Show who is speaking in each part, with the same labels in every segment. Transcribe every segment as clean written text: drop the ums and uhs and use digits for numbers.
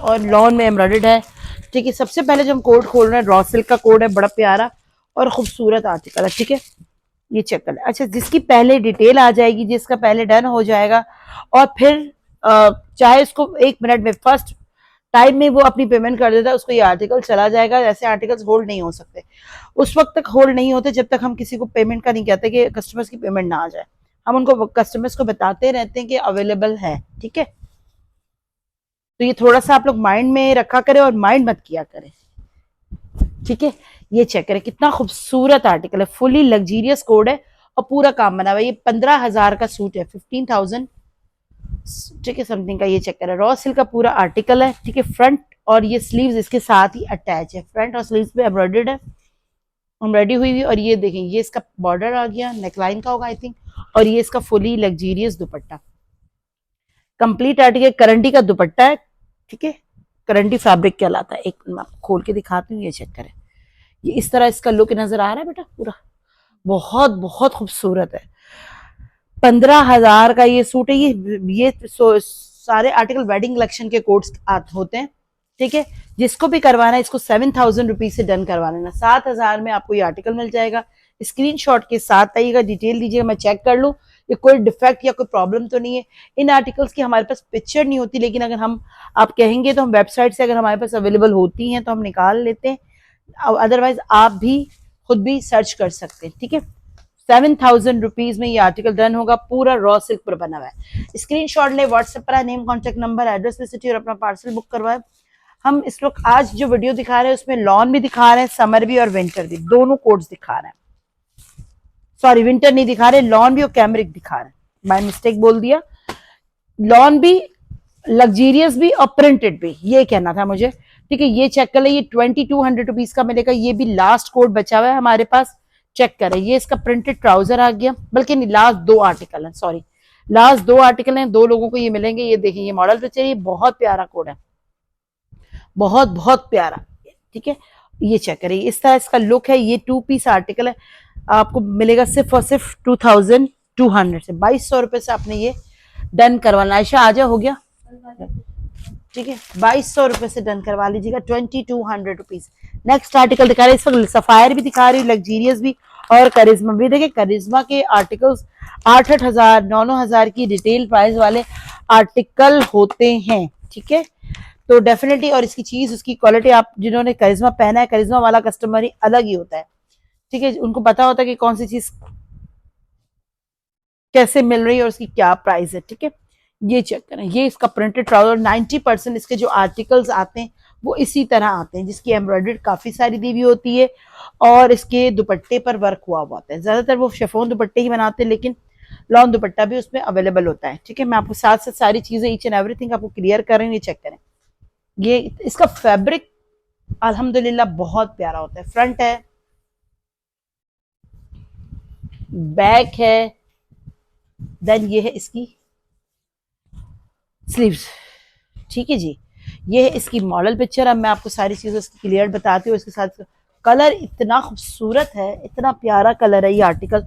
Speaker 1: और लॉन में एम्ब्रॉयडर्ड है। ठीक है, सबसे पहले जो हम कोड खोल रहे हैं रॉ सिल्क का कोड है, बड़ा प्यारा और खूबसूरत आर्टिकल है। ठीक है, ये चेक कर ले। अच्छा, जिसकी पहले डिटेल आ जाएगी, जिसका पहले डन हो जाएगा और फिर चाहे उसको 1 मिनट में फर्स्ट टाइम में वो अपनी पेमेंट कर देता है, उसको ये आर्टिकल चला जाएगा। ऐसे आर्टिकल्स होल्ड नहीं हो सकते, उस वक्त तक होल्ड नहीं होते जब तक हम किसी को पेमेंट का नहीं कहते कि कस्टमर्स की पेमेंट ना आ जाए। हम उनको कस्टमर्स को बताते रहते हैं कि अवेलेबल है। ठीक है, तो ये थोड़ा सा आप लोग माइंड में रखा करें और माइंड मत किया करें। ठीक है, ये चेक करें कितना खूबसूरत आर्टिकल है, फुली लग्जीरियस कोड है और पूरा काम बना हुआ है। ये 15,000 का सूट है, 15,000 ठीक है समथिंग का। ये चेक करें रॉ सिल्क का पूरा आर्टिकल है। ठीक है, फ्रंट और ये स्लीव्स इसके साथ ही अटैच है, फ्रंट और स्लीव्स पे एम्ब्रॉयडर्ड है, एम्ब्रॉयडरी हुई हुई। और ये देखें, ये इसका बॉर्डर आ गया, नेकलाइन का होगा आई थिंक। और ये इसका फुली लग्जीरियस दुपट्टा, कंप्लीट आर्टिकल करंडी का दुपट्टा है। ठीक है, करंडी फैब्रिक कहलाता है। एक मैं आपको खोल के दिखाती हूँ, ये चेक करें, ये इस तरह इसका लुक नजर आ रहा है बेटा, पूरा बहुत बहुत खूबसूरत है। 15,000 का ये सूट है। ये सारे आर्टिकल वेडिंग कलेक्शन के कोड्स होते हैं। ठीक है, जिसको भी करवाना है इसको 7,000 रुपीज से डन करवा लेना। 7,000 में आपको ये आर्टिकल मिल जाएगा। स्क्रीनशॉट के साथ आइएगा, डिटेल दीजिएगा, मैं चेक कर लूँ ये कोई डिफेक्ट या कोई प्रॉब्लम तो नहीं है। इन आर्टिकल्स की हमारे पास पिक्चर नहीं होती, लेकिन अगर हम आप कहेंगे तो हम वेबसाइट से अगर हमारे पास अवेलेबल होती हैं तो हम निकाल लेते हैं, अदरवाइज आप भी खुद भी सर्च कर सकते हैं। ठीक है, 7,000 रुपीज में ये आर्टिकल डन होगा, पूरा रॉ सिल्क पर बना हुआ है। स्क्रीनशॉट ले, व्हाट्सएप पर name contact number address visit और अपना पार्सल बुक करवाए। हम इस वक्त आज जो वीडियो दिखा रहे हैं उसमें लॉन भी दिखा रहे हैं, समर भी और विंटर भी, दोनों कोड्स दिखा रहे हैं। सॉरी, विंटर नहीं दिखा रहे, लॉन भी और कैमरिक दिखा रहे हैं, बाय मिस्टेक बोल दिया। लॉन भी, लग्जीरियस भी और प्रिंटेड भी, ये कहना था मुझे। ठीक है, ये चेक कर ले, ये 2200 रुपीज का मिलेगा। ये भी लास्ट कोड बचा हुआ है हमारे पास, चेक करें। ये इसका प्रिंटेड ट्राउजर आ गया, बल्कि नहीं, लास्ट 2 आर्टिकल हैं, सॉरी लास्ट 2 आर्टिकल हैं, 2 लोगों को ये मिलेंगे। ये देखें, ये मॉडल पिक्चर, ये बहुत प्यारा कोड है, बहुत बहुत प्यारा। ठीक है, ये चेक करें, इस तरह इसका लुक है। ये 2 पीस आर्टिकल है, आपको मिलेगा सिर्फ और सिर्फ 2200 से, 2200 रुपए से आपने ये डन करवाना। आयशा आजा, हो गया। ठीक है, 2200 रुपए से डन करवा लीजिएगा, 2200 रुपीज। नेक्स्ट आर्टिकल दिखा रहे हैं, इस वक्त सफायर भी दिखा रही है, लग्जीरियस भी और करिश्मा भी। देखिए, करिश्मा के आर्टिकल्स 8-8 हजार 9-9 हजार की रिटेल प्राइस वाले आर्टिकल होते हैं। ठीक है, तो डेफिनेटली, और इसकी चीज, उसकी क्वालिटी, आप जिन्होंने करिश्मा पहना है, करिश्मा वाला कस्टमर ही अलग ही होता है। ठीक है, उनको पता होता है कि कौन सी चीज कैसे मिल रही है और उसकी क्या प्राइस है। ठीक है, ये चेक करें, ये इसका प्रिंटेड ट्राउजर, 90% इसके जो आर्टिकल्स आते हैं वो इसी तरह आते हैं, जिसकी एम्ब्रॉयडरी काफी सारी दी हुई होती है और इसके दुपट्टे पर वर्क हुआ होता है। ज्यादातर वो शिफॉन दुपट्टे ही बनाते हैं, लेकिन लॉन दुपट्टा भी उसमें अवेलेबल होता है। ठीक है, मैं आपको साथ साथ सारी चीजें, ईच एंड एवरीथिंग आपको क्लियर कर रही हूँ। ये चेक करें, ये इसका फैब्रिक अल्हम्दुलिल्लाह बहुत प्यारा होता है। फ्रंट है, बैक है, देन ये है इसकी स्लीव्स। ठीक है जी, ये है इसकी मॉडल पिक्चर। अब मैं आपको सारी चीजें क्लियर बताती हूँ। इसके साथ कलर इतना खूबसूरत है, इतना प्यारा कलर है। ये आर्टिकल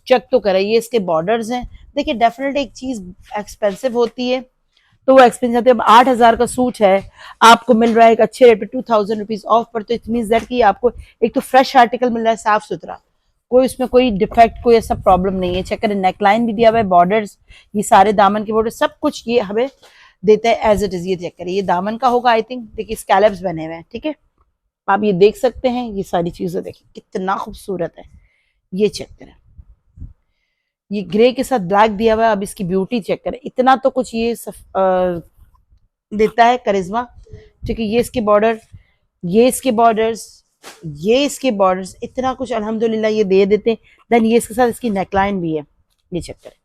Speaker 1: चेक तो करें, ये इसके बॉर्डर्स हैं। देखिए, डेफिनेटली एक चीज एक्सपेंसिव होती है तो वो एक्सपेंसिव होती है। अब 8,000 का सूट है, आपको मिल रहा है एक अच्छे रेट पे 2,000 रुपीज ऑफ पर, तो इट मीन दैट कि आपको एक तो फ्रेश आर्टिकल मिल रहा है, साफ सुथरा, कोई उसमें कोई डिफेक्ट, कोई ऐसा प्रॉब्लम नहीं है। चेक करें, नेकलाइन भी दिया हुआ है, बॉर्डर्स, ये सारे दामन के बॉर्डर, सब कुछ ये हमें देता है एज इट इज। ये चेक करें, ये दामन का होगा आई थिंक। देखिए, स्कैलप्स बने हुए हैं। ठीक है, आप ये देख सकते हैं, ये सारी चीजें देखिए कितना खूबसूरत है। ये चेक करें, ये ग्रे के साथ ब्लैक दिया हुआ है। अब इसकी ब्यूटी चेक करें, इतना तो कुछ ये देता है करिश्मा। ठीक है, ये इसके बॉर्डर, ये इसके बॉर्डर्स, ये इसके बॉर्डर्स, इतना कुछ अल्हम्दुलिल्लाह ये दे देते हैं। देन ये इसके साथ इसकी नेकलाइन भी है, ये चेक करें,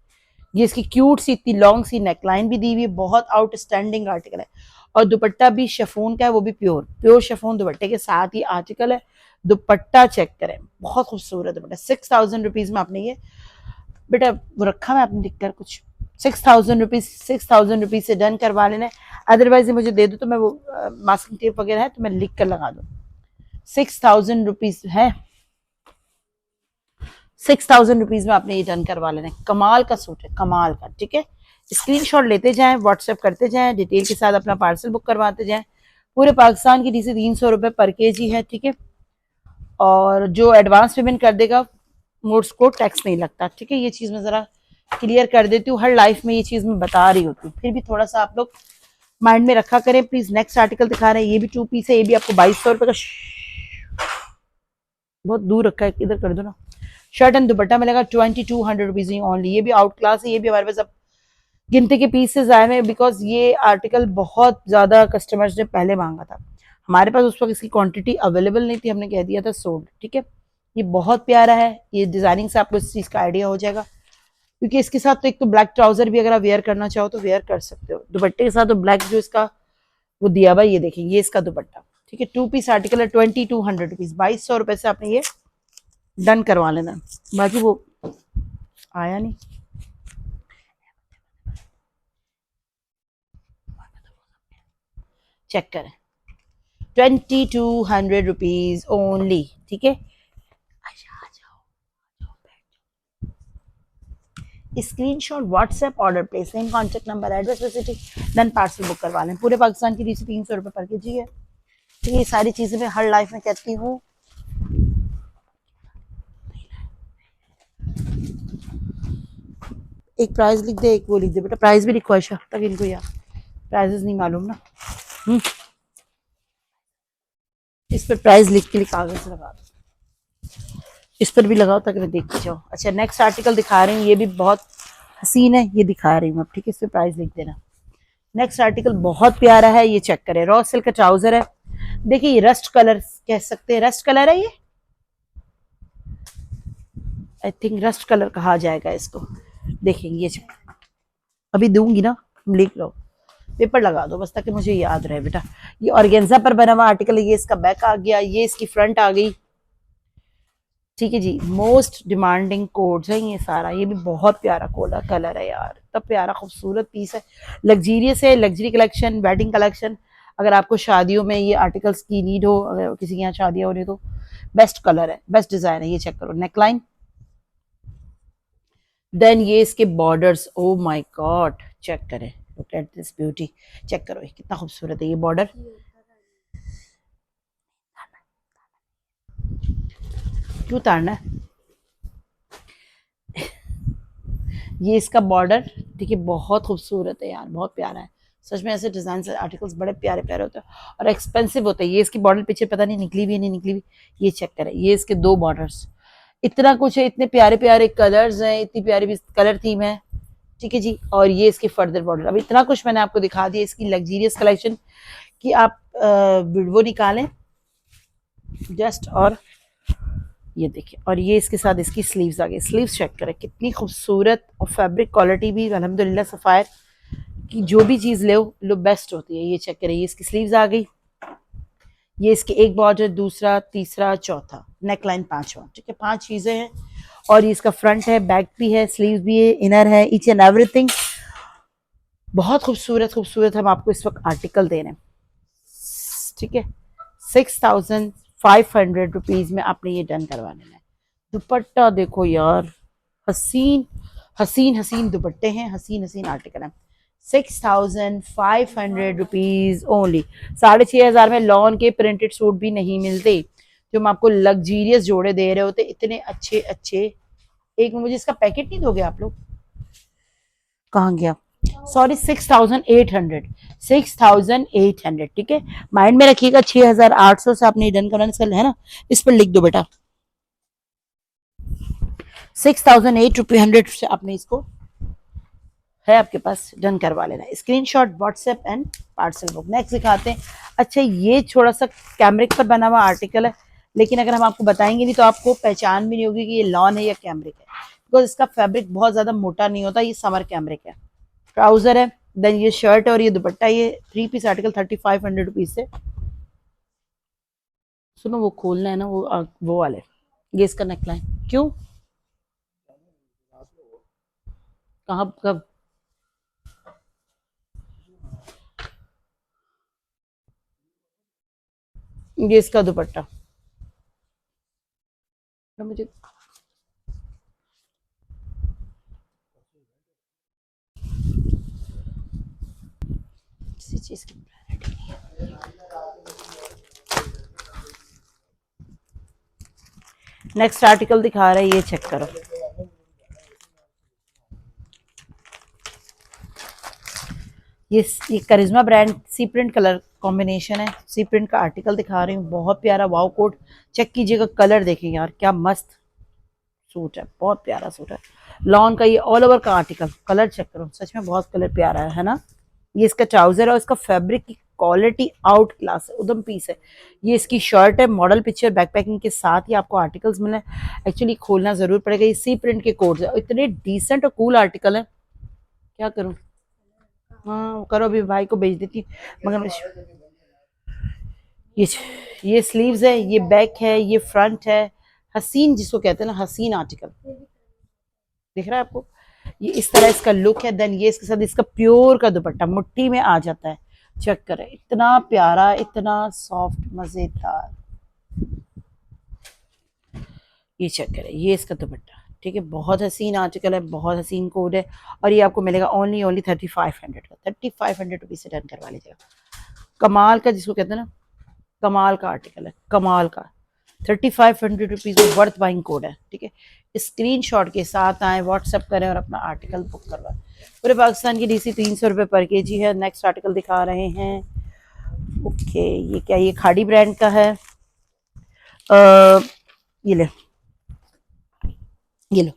Speaker 1: ये इसकी क्यूट सी इतनी लॉन्ग सी नेकलाइन भी दी हुई है, बहुत आउटस्टैंडिंग आर्टिकल है। और दुपट्टा भी शिफॉन का है, वो भी प्योर प्योर शिफॉन दुपट्टे के साथ ही आर्टिकल है। दुपट्टा चेक करें, बहुत खूबसूरत दुपट्टा। 6,000 रुपीज में आपने ये बेटा वो रखा है, आपने दिखकर कुछ 6,000 रुपीज से डन करवा लेना है। अदरवाइज मुझे दे दो तो मैं वो मास्किंग टेप वगैरह है तो मैं लिख कर लगा दूं। 6,000 रुपीज है, 6,000 रुपीज में आपने ये डन करवा लेना है। कमाल का सूट है, कमाल का। ठीक है, स्क्रीनशॉट लेते जाएं, व्हाट्सएप करते जाएं, डिटेल के साथ अपना पार्सल बुक करवाते जाएं। पूरे पाकिस्तान की डीसी 300 रुपये पर केजी है, ठीक है। और जो एडवांस पेमेंट कर देगा मोड्स को टैक्स नहीं लगता, ठीक है। ये चीज मैं जरा क्लियर कर देती हूँ, हर लाइफ में ये चीज मैं बता रही होती हूँ, फिर भी थोड़ा सा आप लोग माइंड में रखा करें प्लीज। नेक्स्ट आर्टिकल दिखा रहे हैं, ये भी 2 पीस है, ये भी आपको 2200 रुपए का, बहुत दूर रखा है, इधर कर दो ना। शर्ट एंड दुपट्टा मिलेगा 2200 रुपीज ओनली। ये भी आउट क्लास है, ये भी हमारे पास अब गिनती के पीसेस आए हुए, बिकॉज ये आर्टिकल बहुत ज्यादा कस्टमर्स ने पहले मांगा था, हमारे पास उस वक्त इसकी क्वांटिटी अवेलेबल नहीं थी, हमने कह दिया था सोल्ड, ठीक है। ये बहुत प्यारा है, ये डिजाइनिंग से आपको इस चीज का आइडिया हो जाएगा, क्योंकि इसके साथ तो एक तो ब्लैक ट्राउजर भी अगर आप वेयर करना चाहो तो वेयर कर सकते हो, दुपट्टे के साथ तो ब्लैक जो इसका वो दिया हुआ, ये देखेंगे, ये इसका दुपट्टा, ठीक है। 2 पीस आर्टिकल है, 2200 रुपीज, 2200 रुपए से आपने ये डन करवा लेना। बाकी वो आया नहीं, चेक करें, 2200 रुपीज ओनली, ठीक है। Screenshot WhatsApp order place, same contact number address visit, then parcel book करवा लें। पूरे पाकिस्तान की डीसी 300 रुपये पर केजी है, ठीक है। ये सारी चीजें मैं हर लाइफ में कहती हूँ। एक प्राइस लिख दे, एक वो लिख दे बेटा, प्राइस भी लिखो आयशा, तक इनको यार प्राइजेस नहीं मालूम ना। इस पर प्राइस लिख के कागज लगा दो, इस पर भी लगाओ ताकि मैं देखती जाऊँ। अच्छा, नेक्स्ट आर्टिकल दिखा रही हूँ, ये भी बहुत हसीन है, ये दिखा रही हूँ अब, ठीक है। इस पर प्राइस लिख देना। नेक्स्ट आर्टिकल बहुत प्यारा है, ये चेक करें, रॉ सिल्क का ट्राउजर है, देखिए ये रस्ट कलर कह सकते हैं, रस्ट कलर है ये, आई थिंक रस्ट कलर कहा जाएगा इसको। देखेंगे ये अभी दूंगी ना, लिख लो, पेपर लगा दो बस ताकि मुझे याद रहे बेटा। ये ऑर्गेन्जा पर बना हुआ आर्टिकल है, ये इसका बैक आ गया, ये इसकी फ्रंट आ गई, ठीक है जी। मोस्ट डिमांडिंग कोड्स है ये सारा, ये भी बहुत प्यारा कोड कलर है यार, तब प्यारा खूबसूरत पीस है, लग्जीरियस है, लग्जरी कलेक्शन, वेडिंग कलेक्शन। अगर आपको शादियों में ये आर्टिकल्स की नीड हो, अगर किसी के यहाँ शादियां हो रही तो बेस्ट कलर है, बेस्ट डिजाइन है। ये चेक करो, नेकलाइन, देन ये इसके borders, oh my god, check करें, look at this beauty, check करो ये कितना खूबसूरत है ये बॉर्डर, क्यों उतारना है, ये इसका बॉर्डर, ठीक है, बहुत खूबसूरत है यार, बहुत प्यारा है सच में। ऐसे डिजाइन से आर्टिकल्स बड़े प्यारे प्यारे होते हैं और एक्सपेंसिव होते हैं। ये इसकी बॉर्डर पीछे पता नहीं निकली हुई है नहीं निकली हुई, ये चेक करें, ये इसके 2 बॉर्डर्स, इतना कुछ है, इतने प्यारे प्यारे कलर्स हैं, इतनी प्यारी भी कलर थीम है, ठीक है जी। और ये इसके फर्दर बॉर्डर, अब इतना कुछ मैंने आपको दिखा दिया इसकी लग्जीरियस कलेक्शन कि आप वो निकालें जस्ट, और ये देखिए, और ये इसके साथ इसकी स्लीव्स आ गई, स्लीव्स चेक करें कितनी खूबसूरत, और फैब्रिक क्वालिटी भी अल्हम्दुलिल्लाह सफायर की जो भी चीज लो बेस्ट होती है। ये चेक करें, ये इसकी स्लीव्स आ गई, ये इसके एक बॉर्डर, दूसरा, तीसरा, चौथा, नेकलाइन 5वां, ठीक है, 5 चीजें हैं। और ये इसका फ्रंट है, बैक भी है, स्लीव्स भी है, इनर है, ईच एंड एवरीथिंग बहुत खूबसूरत खूबसूरत हम आपको इस वक्त आर्टिकल दे रहे हैं, ठीक है। 6500 रुपीज में आपने ये डन करवा लेना है। दुपट्टा देखो यार, हसीन हसीन हसीन दुपट्टे हैं, हसीन हसीन आर्टिकल है। 6500 रुपीज ओनली। 6500 में लॉन के प्रिंटेड सूट भी नहीं मिलते, जो हम आपको लग्जीरियस जोड़े दे रहे होते, इतने अच्छे अच्छे। एक मुझे इसका पैकेट नहीं दोगे आप लोग, कहाँ गया, सॉरी, 6800 ठीक है, माइंड में रखिएगा। 6800 से आपने डन करना है ना, इस पर लिख दो बेटा, 6800 से आपने इसको है आपके पास डन करवा लेना, screenshot WhatsApp and parcel book. Next दिखाते हैं। अच्छा, ये थोड़ा सा कैमरिक पर बना हुआ आर्टिकल है, लेकिन अगर हम आपको बताएंगे नहीं तो आपको पहचान भी नहीं होगी कि ये लॉन है या कैमरिक है, बिकॉज इसका फैब्रिक बहुत ज्यादा मोटा नहीं होता, ये समर कैमरिक है। ट्राउजर है, देन ये शर्ट और ये दुपट्टा, ये 3 पीस आर्टिकल 3500 रुपीज से। सुनो, वो खोलना है ना, वो वाले, ये इसका नेकलाइन, क्यों, कहाँ, कब, ये इसका दुपट्टा, मुझे किसी चीज की क्लैरिटी नहीं है। नेक्स्ट आर्टिकल दिखा रहा है, ये चेक करो। ये Karishma brand see print colour combination है, सी प्रिंट का आर्टिकल दिखा रही हूँ, बहुत प्यारा वाव कोट। चेक कीजिएगा, कलर देखें यार क्या मस्त सूट है, बहुत प्यारा सूट है। लॉन का ये ऑल ओवर का आर्टिकल, कलर चेक करो, सच में बहुत कलर प्यारा है ना। ये इसका ट्राउजर है और इसका फैब्रिक की क्वालिटी आउट क्लास है, उदम पीस है। ये इसकी शर्ट है, मॉडल पिक्चर बैक पैकिंग के साथ ही आपको आर्टिकल्स मिले। एक्चुअली खोलना जरूर पड़ेगा, ये सी प्रिंट के कोड्स है, इतने डिसेंट और कूल आर्टिकल है, क्या करूं। हाँ करो, अभी भाई को भेज देती मगर ये ये स्लीव्स है, ये बैक है, ये फ्रंट है। हसीन जिसको कहते हैं ना, हसीन आर्टिकल दिख रहा है आपको। ये इस तरह इसका लुक है। देन ये इसके साथ इसका प्योर का दुपट्टा मुट्ठी में आ जाता है, चेक करें, इतना प्यारा, इतना सॉफ्ट, मजेदार। ये चेक करें, ये इसका दुपट्टा, ठीक है, बहुत हसीन आर्टिकल है, बहुत हसीन कोड है। और ये आपको मिलेगा ओनली ओनली 3500 का, 3500 रुपीज से डन करवा लीजिएगा। कमाल का जिसको कहते हैं ना, कमाल का आर्टिकल है, कमाल का। 3500 रुपीज में वर्थ बाइंग कोड है, ठीक है। स्क्रीनशॉट के साथ आए, व्हाट्सएप करें और अपना आर्टिकल बुक करवाएं। पूरे पाकिस्तान की डीसी 300 रुपये पर केजी है। नेक्स्ट आर्टिकल दिखा रहे हैं, ओके, ये क्या, ये खाड़ी ब्रांड का है। ये ले, ये लो,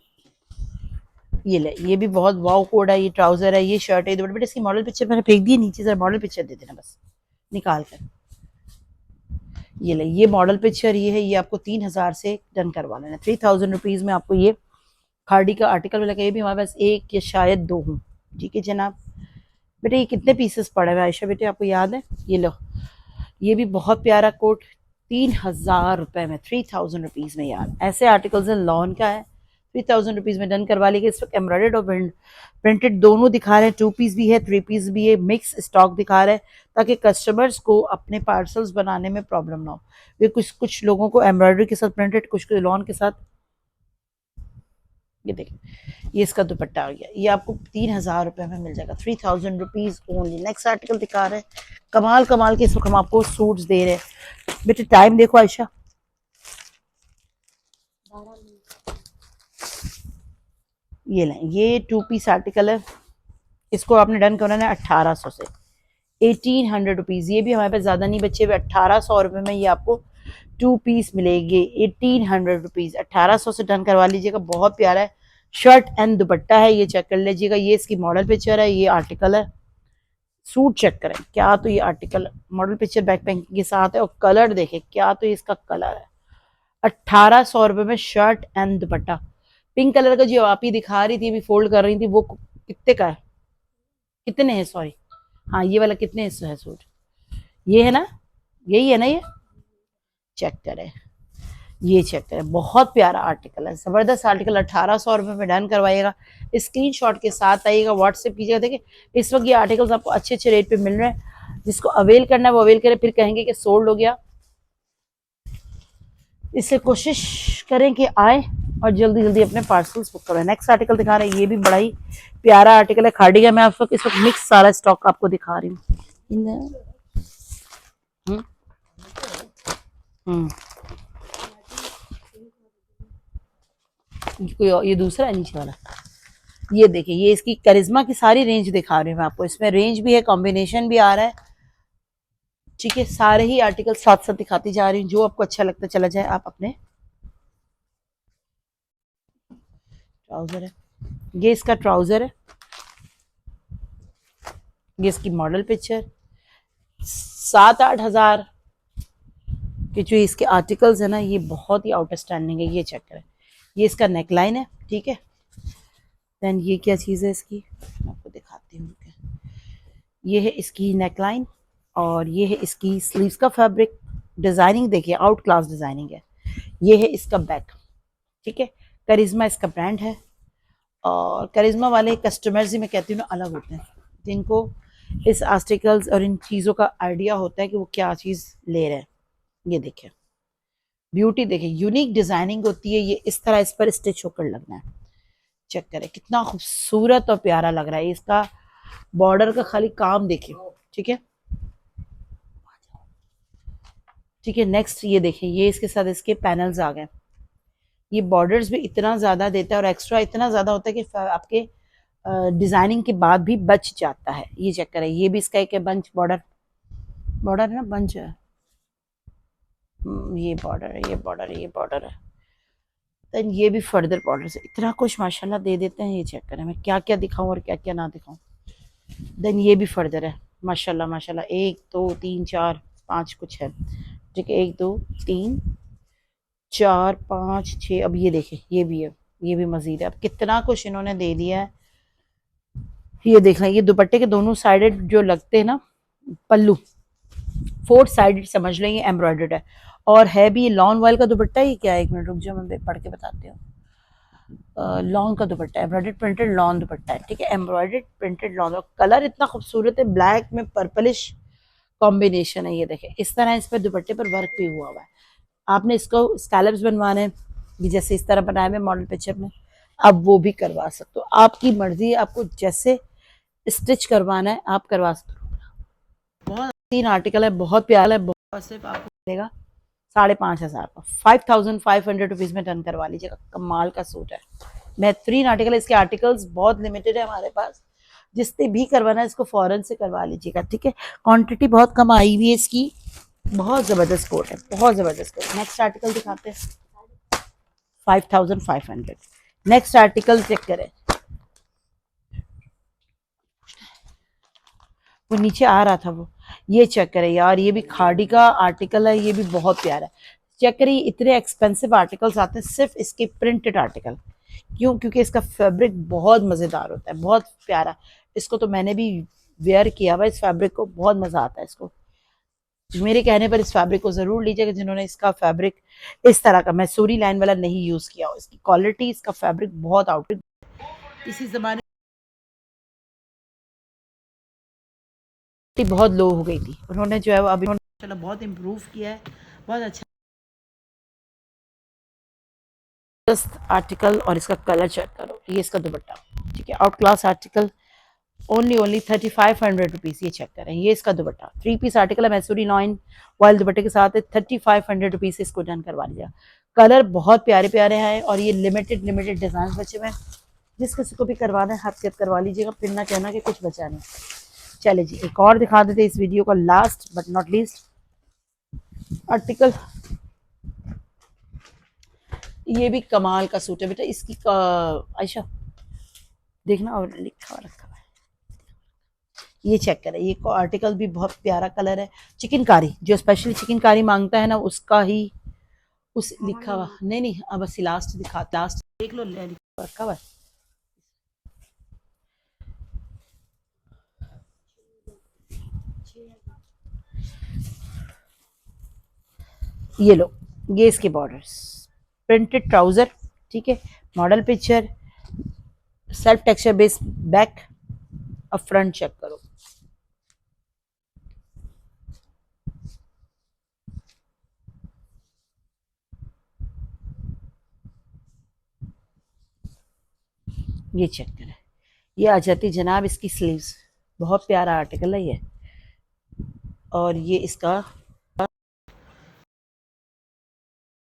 Speaker 1: ये ले, ये भी बहुत वाव कोड है। ये ट्राउजर है, ये शर्ट है, बट इसकी मॉडल पिक्चर मैंने फेंक दी नीचे, जरा मॉडल पिक्चर दे देना बस निकाल कर। ये ले, ये मॉडल पिक्चर ये है, ये आपको 3000 से डन करवा लेना। 3000 रुपीज में आपको ये खाड़ी का आर्टिकल मिलेगा। ये भी हमारे पास एक या शायद दो हूँ, ठीक है जनाब। बेटे ये कितने पीसेस पड़े हुए आयशा बेटे, आपको याद है? ये लो, ये भी बहुत प्यारा कोट, 3000 रुपए में, 3000 रुपीज में यार। ऐसे आर्टिकल्स है, लॉन का है, 3000 रुपीज में डन करवा लीजिए। इस वक्त एम्ब्रॉयडर्ड और प्रिंटेड दोनों दिखा रहे हैं, 2 पीस भी है, 3 पीस भी है, मिक्स स्टॉक दिखा रहे हैं, ताकि कस्टमर्स को अपने पार्सल्स बनाने में प्रॉब्लम ना हो। वे कुछ कुछ लोगों को एम्ब्रॉयडरी के साथ प्रिंटेड, कुछ को लॉन के साथ। ये देखिए, ये इसका दुपट्टा आ गया, ये आपको 3000 रुपए में मिल जाएगा, 3000 रुपीज ओनली। नेक्स्ट आर्टिकल दिखा रहे हैं, कमाल कमाल के इस वक्त हम आपको सूट्स दे रहे हैं। बेटे टाइम देखो आयशा, ये लें, ये 2 पीस आर्टिकल है, इसको आपने डन करना है 1800 से, 1800 रुपीज। ये भी हमारे पास ज्यादा नहीं बच्चे हुए, 1800 रुपए में ये आपको 2 पीस मिलेगी, 1800 रुपीज, 1800 से डन करवा लीजिएगा। बहुत प्यारा है, शर्ट एंड दुपट्टा है, ये चेक कर लीजिएगा। ये इसकी मॉडल पिक्चर है, ये आर्टिकल है, सूट चेक करें क्या, तो ये article model picture back packing के साथ है, और कलर देखें क्या, तो ये इसका कलर है। 1800 रुपए में shirt and dupatta. Pink colour का जो आप ही दिखा रही थी, अभी फोल्ड कर रही थी, वो कितने का है, कितने है, सॉरी, हाँ ये वाला कितने हिस्से है सूट, ये है ना, यही है ना, ये चेक करें, ये चेक करें, बहुत प्यारा आर्टिकल है, जबरदस्त आर्टिकल। 1800 रुपए में डन करवाइएगा, स्क्रीनशॉट के साथ आइएगा, व्हाट्सएप कीजिएगा। देखिए इस वक्त ये आर्टिकल्स आपको अच्छे अच्छे रेट पे मिल रहे हैं, जिसको अवेल करना है वो अवेल करे, फिर कहेंगे कि सोल्ड हो गया। इससे कोशिश करें कि आए और जल्दी जल्दी अपने पार्सल्स बुक करें। नेक्स्ट आर्टिकल दिखा रहे हैं, ये भी बड़ा ही प्यारा आर्टिकल है, खाड़ी का। मैं इस वक्त मिक्स सारा स्टॉक आपको दिखा रही हूँ। कोई ये दूसरा है नीचे वाला, ये देखिए, ये इसकी करिश्मा की सारी रेंज दिखा रही हूँ मैं आपको, इसमें रेंज भी है, कॉम्बिनेशन भी आ रहा है, ठीक है। सारे ही आर्टिकल साथ साथ दिखाती जा रही हूँ, जो आपको अच्छा लगता चला जाए। आप अपने ट्राउजर है, ये इसका ट्राउजर है, ये इसकी मॉडल पिक्चर। 7-8 हजार के जो इसके आर्टिकल्स है ना, ये बहुत ही आउटस्टैंडिंग है, ये चेक करें। ये इसका नेकलाइन है, ठीक है। देन ये क्या चीज़ है इसकी, मैं आपको दिखाती हूँ। ये है इसकी नेकलाइन, और ये है इसकी स्लीव्स का फैब्रिक। डिजाइनिंग देखिए, आउट क्लास डिजाइनिंग है। ये है इसका बैक, ठीक है। करिश्मा इसका ब्रांड है, और करिश्मा वाले कस्टमर्स ही मैं कहती हूँ ना अलग होते हैं, जिनको इस आर्टिकल्स और इन चीज़ों का आइडिया होता है कि वो क्या चीज़ ले रहे हैं। ये देखिए, ब्यूटी देखिए, यूनिक डिजाइनिंग होती है। ये इस तरह इस पर स्टिच होकर लगना है, चेक करें कितना खूबसूरत और प्यारा लग रहा है। इसका बॉर्डर का खाली काम देखिए, ठीक है, ठीक है। नेक्स्ट ये देखिए, ये इसके साथ इसके पैनल्स आ गए, ये बॉर्डर्स भी इतना ज़्यादा देता है और एक्स्ट्रा इतना ज़्यादा होता है कि आपके डिज़ाइनिंग के बाद भी बच जाता है। ये चेक करें, ये भी इसका एक बंच बॉर्डर, बॉर्डर है ना, बंच है। ये बॉर्डर है, ये बॉर्डर है, ये बॉर्डर है। देन ये भी फर्दर बॉर्डर से इतना कुछ माशाल्लाह दे देते हैं। ये चेक करें, मैं क्या क्या दिखाऊं और क्या क्या ना दिखाऊं। देन ये भी फर्दर है माशाल्लाह माशाल्लाह, 1 2 3 4 5 कुछ है, ठीक है, 1 2 3 4 5 6। अब ये देखें, ये भी है, ये भी मजीद है। अब कितना कुछ इन्होंने दे दिया है। ये देख लें, ये दुपट्टे के दोनों साइडेड जो लगते हैं ना पल्लू, 4 साइडेड समझ लें, ये एम्ब्रॉयडर्ड है और है भी लॉन वाइल का दुपट्टा। ये क्या है, एक मिनट रुक जाओ, मैं पढ़ के बताती हूँ। लॉन का दुपट्टा, एम्ब्रॉयडर्ड प्रिंटेड लॉन दुपट्टा है, ठीक है, एम्ब्रॉयडर्ड प्रिंटेड लॉन। और कलर इतना खूबसूरत है, ब्लैक में पर्पलिश कॉम्बिनेशन है। ये देखें, इस तरह इस पर दुपट्टे पर वर्क भी हुआ हुआ है। आपने इसको स्कैलप्स बनवाने हैं, ये जैसे इस तरह बनाए हुए मॉडल पिक्चर में, अब वो भी करवा सकते हो, आपकी मर्जी है, आपको जैसे स्टिच करवाना है आप करवा सकते हो। बहुत 3 आर्टिकल है, बहुत प्यारा है, बहुत सिर्फ आपको मिलेगा 5,500 का, 5,500 रुपीज में डन करवा लीजिएगा। कमाल का सूट है, बेहतरीन आर्टिकल है। इसके आर्टिकल्स बहुत लिमिटेड है हमारे पास, जिसने भी करवाना है इसको फौरन से करवा लीजिएगा, ठीक है। क्वांटिटी बहुत कम आई हुई है इसकी, बहुत जबरदस्त कोट है, बहुत जबरदस्त कोट। नेक्स्ट आर्टिकल दिखाते हैं, 5,500। नेक्स्ट आर्टिकल चेक करें, वो नीचे आ रहा था वो, ये चेक करें यार, ये भी खाड़ी का आर्टिकल है, ये भी बहुत प्यारा है। चेक करिए, इतने एक्सपेंसिव आर्टिकल्स आते हैं सिर्फ इसके प्रिंटेड आर्टिकल। क्यों? क्योंकि इसका फैब्रिक बहुत मज़ेदार होता है, बहुत प्यारा। इसको तो मैंने भी वेयर किया हुआ, इस फैब्रिक को बहुत मज़ा आता है इसको। मेरे कहने पर इस फैब्रिक को ज़रूर लीजिएगा जिन्होंने इसका फैब्रिक इस तरह का मैसूरी लाइन वाला नहीं यूज़ किया हो। इसकी क्वालिटी, इसका फैब्रिक बहुत आउट, इसी ज़माने बहुत लो हो गई थी, उन्होंने जो है वो अभी उन्होंने बहुत इम्प्रूव किया है, बहुत अच्छा आर्टिकल। और इसका कलर चेक करो, ये इसका दुपट्टा, ठीक है, out class article, only 3,500 rupees. ये चेक करें, ये इसका दुपट्टा 3 पीस आर्टिकल है, मैसूरी लाइन वाइल दुपट्टे के साथ है, 3,500 रुपीज़ से इसको डन करवा लीजिएगा। कलर बहुत प्यारे प्यारे हैं और ये लिमिटेड लिमिटेड डिज़ाइन बचे हुए हैं, जिस किसी को भी करवाना है हरकत करवा लीजिएगा, फिर ना कहना कि कुछ बचा नहीं। चले जी, एक और दिखा देते इस वीडियो का last but not least article. ये भी कमाल का सूट है बेटा, इसकी आयशा देखना, और लिखा रखा है, ये चेक करें। ये आर्टिकल भी बहुत प्यारा कलर है, चिकनकारी, जो स्पेशली चिकनकारी मांगता है ना उसका ही उस लिखा हुआ। नहीं नहीं, अब बस लास्ट दिखा, लास्ट देख लो, लिखा रखा हुआ। ये लो, ये इसके बॉर्डर्स, प्रिंटेड ट्राउजर, ठीक है, model picture, self texture base back. अब फ्रंट चेक करो, ये चेक करें, ये आ जाती जनाब इसकी स्लीव्स, बहुत प्यारा आर्टिकल है ये। और ये इसका,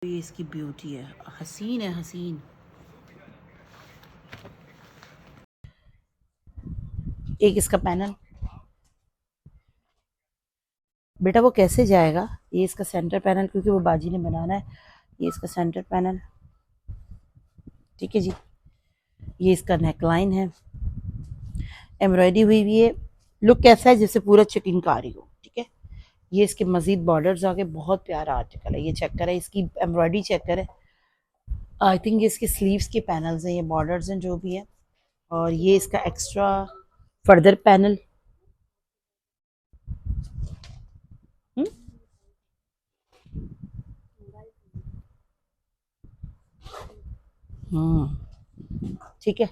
Speaker 1: ये इसकी ब्यूटी है, हसीन है, हसीन। एक इसका पैनल, बेटा वो कैसे जाएगा, ये इसका सेंटर पैनल, क्योंकि वो बाजी ने बनाना है। ये इसका सेंटर पैनल, ठीक है जी। ये इसका नेकलाइन है, एम्ब्रॉयडरी हुई हुई है, लुक कैसा है जैसे पूरा चिकनकारी हो, ठीक है। ये इसके मजीद बॉर्डर्स आगे, बहुत प्यारा आर्टिकल है। ये चेक करें, इसकी एम्ब्रॉयडरी चेक करें, आई थिंक ये इसके स्लीव्स के पैनल्स हैं, ये बॉर्डर्स हैं जो भी है। और ये इसका एक्स्ट्रा फर्दर पैनल, ठीक है।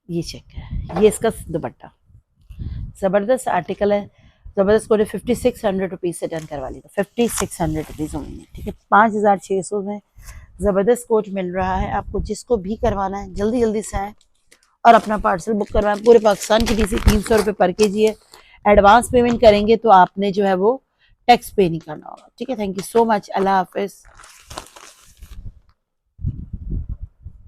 Speaker 1: ये चेक है, ये इसका दुपट्टा, ज़बरदस्त आर्टिकल है, ज़बरदस्त कोट है। 5,600 रुपीज़ से डन करवा लीजिए, 5,600 रुपीज़ होंगे, ठीक है। 5,600 में ज़बरदस्त कोट मिल रहा है आपको। जिसको भी करवाना है जल्दी जल्दी से आए और अपना पार्सल बुक करवाएं। पूरे पाकिस्तान की डीसी 300 रुपये पर केजी है। एडवांस पेमेंट करेंगे तो आपने जो है वो टैक्स पे नहीं करना होगा। ठीक है, thank you so much, Allah Hafiz.